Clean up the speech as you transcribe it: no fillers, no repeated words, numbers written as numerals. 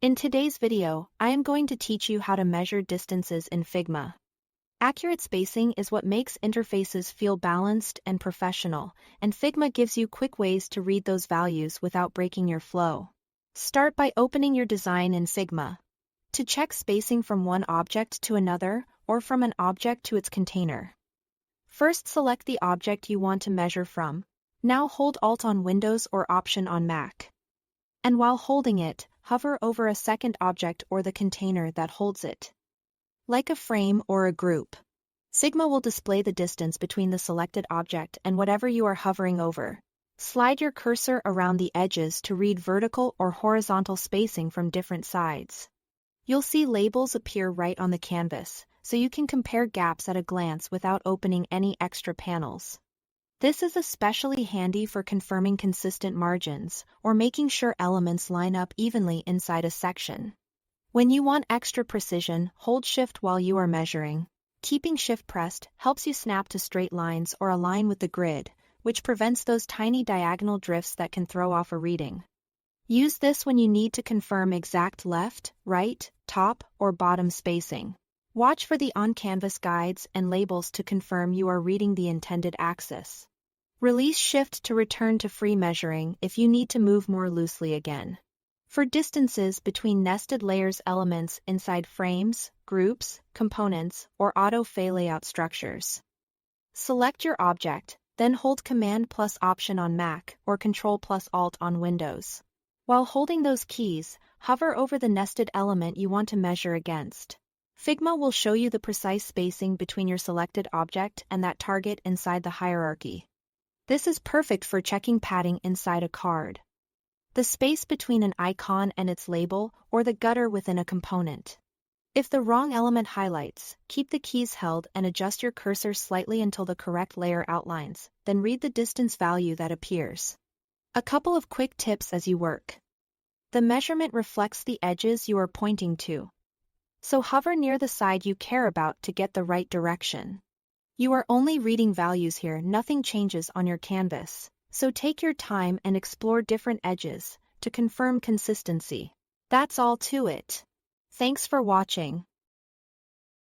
In today's video, I am going to teach you how to measure distances in Figma. Accurate spacing is what makes interfaces feel balanced and professional, and Figma gives you quick ways to read those values without breaking your flow. Start by opening your design in Figma. To check spacing from one object to another, or from an object to its container. First, select the object you want to measure from. Now hold Alt on Windows or Option on Mac. And while holding it, hover over a second object or the container that holds it. Like a frame or a group. Figma will display the distance between the selected object and whatever you are hovering over. Slide your cursor around the edges to read vertical or horizontal spacing from different sides. You'll see labels appear right on the canvas, so you can compare gaps at a glance without opening any extra panels. This is especially handy for confirming consistent margins or making sure elements line up evenly inside a section. When you want extra precision, hold Shift while you are measuring. Keeping Shift pressed helps you snap to straight lines or align with the grid, which prevents those tiny diagonal drifts that can throw off a reading. Use this when you need to confirm exact left, right, top, or bottom spacing. Watch for the on-canvas guides and labels to confirm you are reading the intended axis. Release Shift to return to free measuring if you need to move more loosely again. For distances between nested layers elements inside frames, groups, components, or auto-fay layout structures. Select your object, then hold Command plus Option on Mac or Control plus Alt on Windows. While holding those keys, hover over the nested element you want to measure against. Figma will show you the precise spacing between your selected object and that target inside the hierarchy. This is perfect for checking padding inside a card, the space between an icon and its label, or the gutter within a component. If the wrong element highlights, keep the keys held and adjust your cursor slightly until the correct layer outlines, then read the distance value that appears. A couple of quick tips as you work. The measurement reflects the edges you are pointing to, so hover near the side you care about to get the right direction. You are only reading values here, nothing changes on your canvas, so take your time and explore different edges to confirm consistency. That's all to it. Thanks for watching.